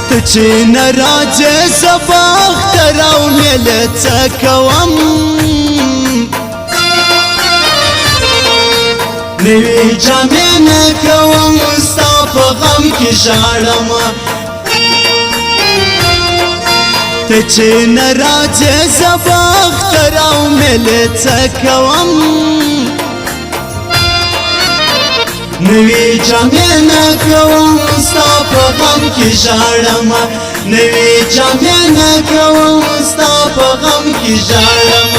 ته چې نه راځې زه به اختر او میله څه کوم نوې جامې نه کوم ستا په غم کې ژاړم ته چې نه راځې زه به اختر او میله څه کوم نوې جامې نه کوم ستا په غم کې ژاړم نوې جامې نه کوم ستا په غم کې ژاړم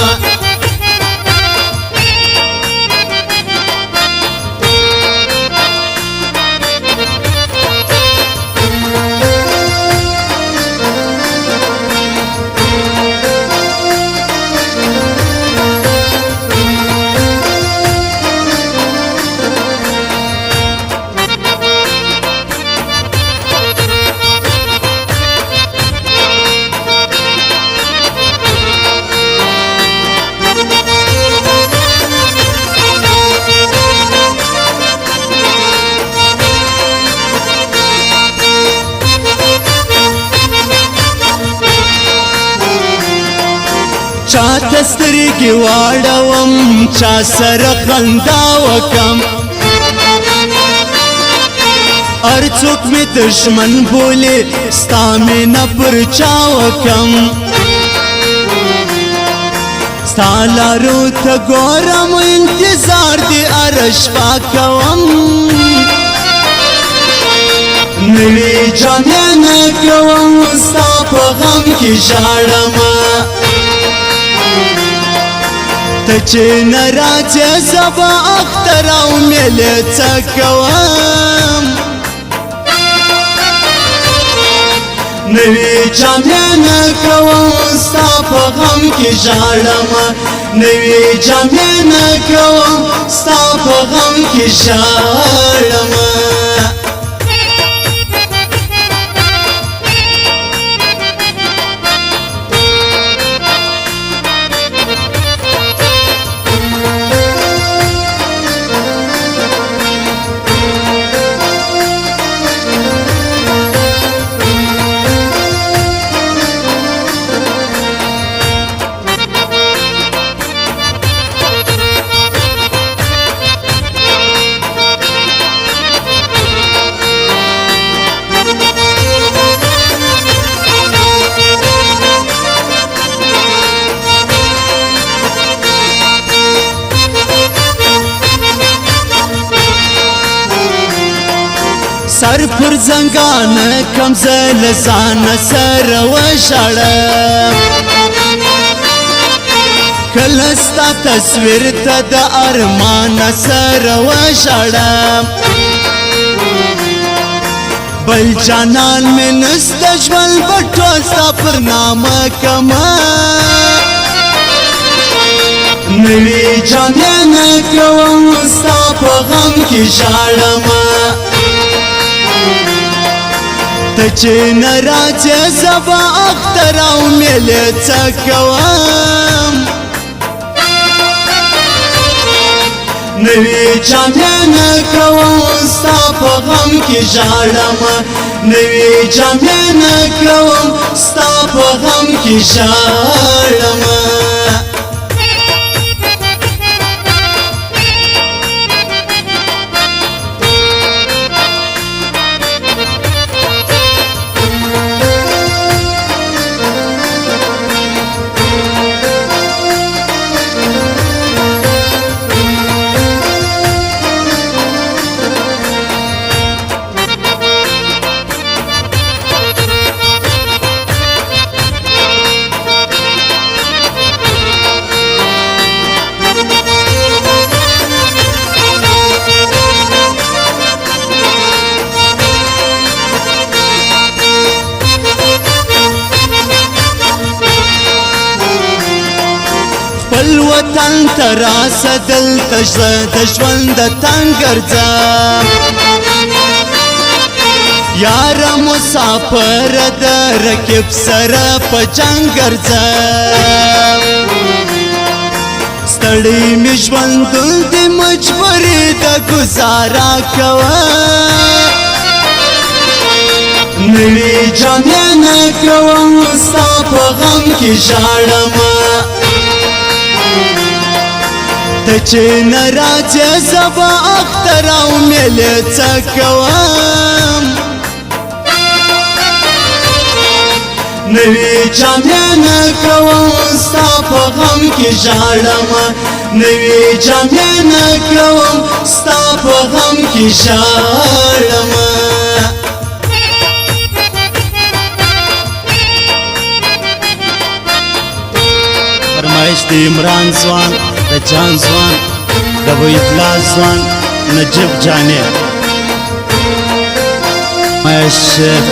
چاته سترګې واړوم چا سره خندا وکم هر څوک مې دشمن بولي ستا مینه پر چا وکم ستا لارو ته ګورم انتظار دې هره شپه کوم نوې جامې نه کوم ستا په غم کې ژاړم ته چې نه راځې زه به اختر او میله څه کوم نوې جامې نه کوم ستا په غم کې ژاړم نوې جامې نه کوم ستا په غم کې ژاړم سر پر زنګان کم زل ځان سره وشړم کله ستا تصویر ته د ارمان سره وشړم بل جانان مې نسته ژوند به ټول ستا پر نامه کما نوې جامې نه کوم ستا په غم کې ژاړم ته چې نه راځې زه به اختر او میله څه کوم نوې جامې نه کوم ستا په غم کې ژاړم نوې جامې نه کوم ستا په غم کې ژاړم خپل وطن ته راسه دلته د ژوند تنګ ګرځم یاره مسافر د رکب سره په جنګ ګرځم ستړی مې ژوندون دې مجبورې د ګزاره کوه نوی جامې نه کوم ستا په غم کې ژاړم ته چې نه راځې زه به اختر او میلې څه کوم نوی جامې نه کوم ستا په غم کې ژاړم نوی جامې نه کوم ستا په غم کې ژاړم فرمایش د عمران ځوان د جان ځوان د وحیدالله ځوان نجیب جانې فرمایش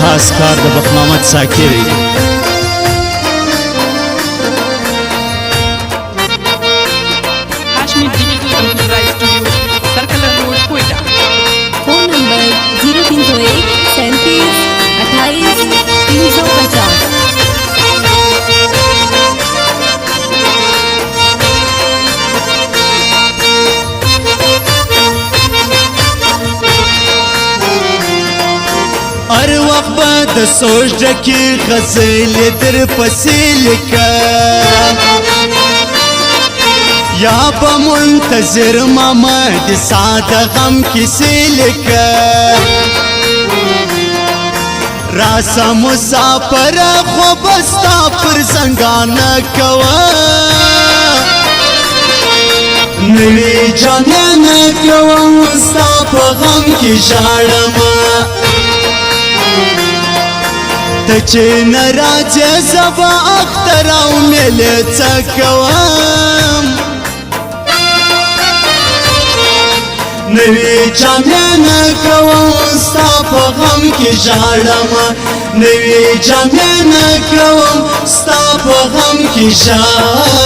خاص کار د بخ محمد ساکری Hashmi Digital Computerized Studio, Circular Road, Quetta. Phone number 030 37 28 350। هر وخت به د سوچ ډکې غزلې در پسې لیکم یا به منتظر ماما د ساده غم کیسې لیکم راسه مسافر خو به ستا پر زنګانه کوم نوی جامې نه کوم ستا په غم کې ژاړم ته چې نه راځې زه به اختر او میلې څه کوم نوی جامې نه کوم ستا په غم کې ژاړم نوی جامې نه کوم ستا په غم کې ژاړم